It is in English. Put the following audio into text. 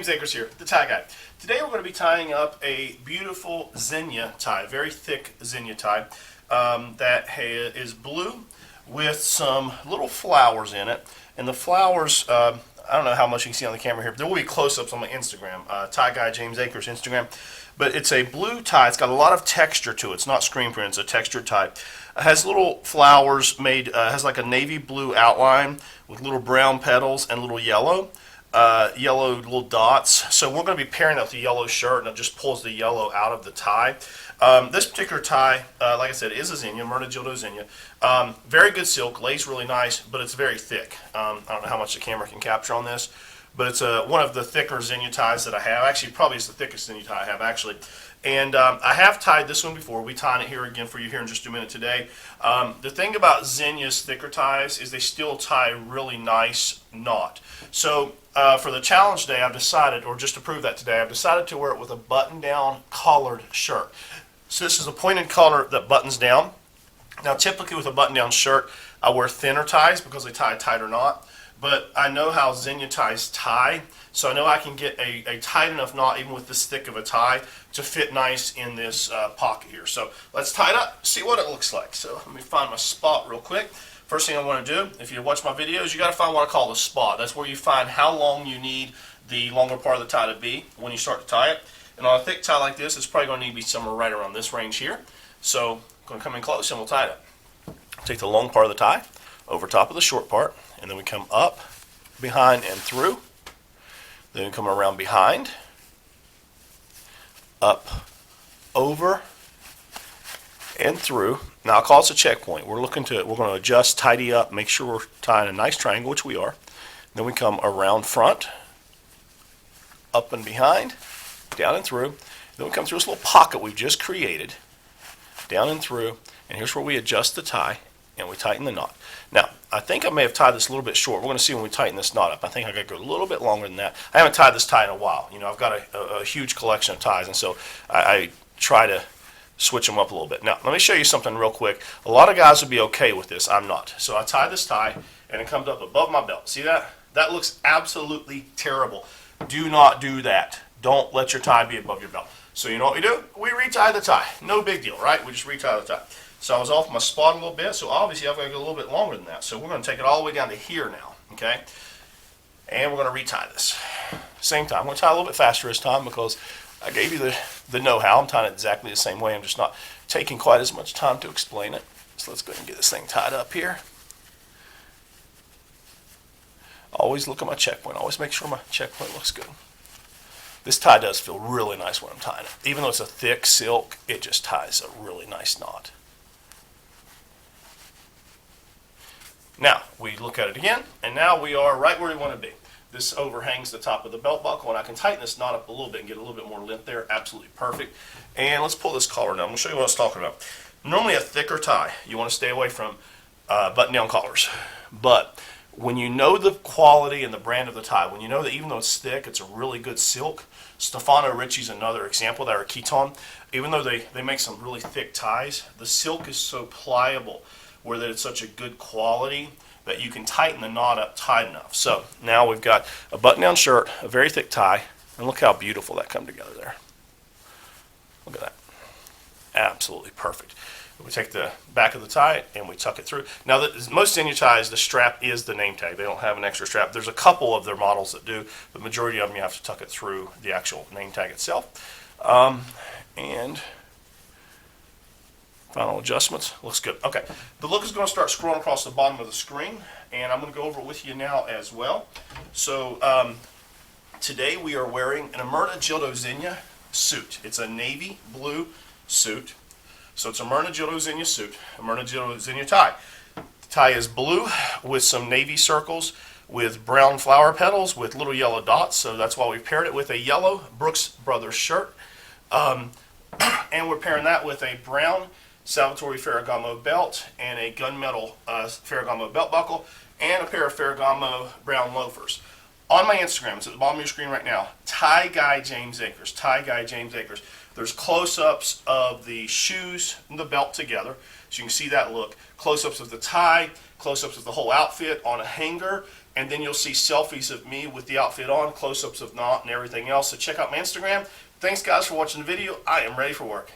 James Akers here, the tie guy. Today we're going to be tying up a beautiful Zegna tie, very thick Zegna tie that is blue with some little flowers in it. And the flowers, I don't know how much you can see on the camera here, but there will be close-ups on my Instagram, tie guy James Akers Instagram. But it's a blue tie. It's got a lot of texture to it. It's not screen print. It's a textured tie. It has little flowers made, has like a navy blue outline with little brown petals and little yellow little dots. So we're going to be pairing up the yellow shirt, and it just pulls the yellow out of the tie. This particular tie, like I said, is a Zegna, Myrna-Gildo Zegna. Very good silk, lace really nice, but it's very thick. I don't know how much the camera can capture on this, but it's one of the thicker Zegna ties that I have. Actually, probably it's the thickest Zegna tie I have, actually. And I have tied this one before. We'll be tying it here again for you here in just a minute today. The thing about Zegna's thicker ties is they still tie a really nice knot. So for the challenge day, I've decided, or just to prove that today, I've decided to wear it with a button-down collared shirt. So this is a pointed collar that buttons down. Now typically with a button-down shirt, I wear thinner ties because they tie a tighter knot. But I know how Zegna ties tie, so I know I can get a tight enough knot, even with this thick of a tie, to fit nice in this pocket here. So let's tie it up, see what it looks like. So let me find my spot real quick. First thing I want to do, if you watch my videos, you got to find what I call the spot. That's where you find how long you need the longer part of the tie to be when you start to tie it. And on a thick tie like this, it's probably going to need to be somewhere right around this range here. So I'm going to come in close and we'll tie it up. Take the long part of the tie over top of the short part, and then we come up, behind, and through. Then we come around behind, up, over, and through. Now I'll call this a checkpoint. We're going to adjust, tidy up, make sure we're tying a nice triangle, which we are. Then we come around front, up and behind, down and through. Then we come through this little pocket we've just created, down and through, and here's where we adjust the tie and we tighten the knot. Now, I think I may have tied this a little bit short. We're going to see when we tighten this knot up. I think I got to go a little bit longer than that. I haven't tied this tie in a while. You know, I've got a huge collection of ties, and so I try to switch them up a little bit. Now, let me show you something real quick. A lot of guys would be okay with this. I'm not. So I tie this tie, and it comes up above my belt. See that? That looks absolutely terrible. Do not do that. Don't let your tie be above your belt. So you know what we do? We retie the tie. No big deal, right? We just retie the tie. So I was off my spot a little bit, so obviously I've got to go a little bit longer than that. So we're going to take it all the way down to here now, okay? And we're going to retie this. Same time. I'm going to tie a little bit faster this time because I gave you the know-how. I'm tying it exactly the same way. I'm just not taking quite as much time to explain it. So let's go ahead and get this thing tied up here. Always look at my checkpoint. Always make sure my checkpoint looks good. This tie does feel really nice when I'm tying it. Even though it's a thick silk, it just ties a really nice knot. Now, we look at it again, and now we are right where we want to be. This overhangs the top of the belt buckle, and I can tighten this knot up a little bit and get a little bit more length there. Absolutely perfect. And let's pull this collar down. I'm going to show you what I was talking about. Normally a thicker tie, you want to stay away from button-down collars. But when you know the quality and the brand of the tie, when you know that even though it's thick, it's a really good silk. Stefano Ricci's another example there, or Kiton. Even though they make some really thick ties, the silk is so pliable where that it's such a good quality that you can tighten the knot up tight enough. So now we've got a button-down shirt, a very thick tie, and look how beautiful that come together there. Look at that. Absolutely perfect. We take the back of the tie and we tuck it through. Now, most Zegna ties, the strap is the name tag. They don't have an extra strap. There's a couple of their models that do. The majority of them, you have to tuck it through the actual name tag itself. And final adjustments. Looks good. Okay. The look is going to start scrolling across the bottom of the screen, and I'm going to go over it with you now as well. So today we are wearing an Myrna-Gildo Zegna suit. It's a navy blue suit. So it's a Myrna-Gildo Zegna suit, a Myrna-Gildo Zegna tie. The tie is blue with some navy circles with brown flower petals with little yellow dots. So that's why we paired it with a yellow Brooks Brothers shirt. And we're pairing that with a brown Salvatore Ferragamo belt and a gunmetal Ferragamo belt buckle and a pair of Ferragamo brown loafers. On my Instagram, it's at the bottom of your screen right now, Tie Guy James Akers, Tie Guy James Akers. There's close-ups of the shoes and the belt together, so you can see that look. Close-ups of the tie, close-ups of the whole outfit on a hanger, and then you'll see selfies of me with the outfit on, close-ups of not, and everything else. So check out my Instagram. Thanks, guys, for watching the video. I am ready for work.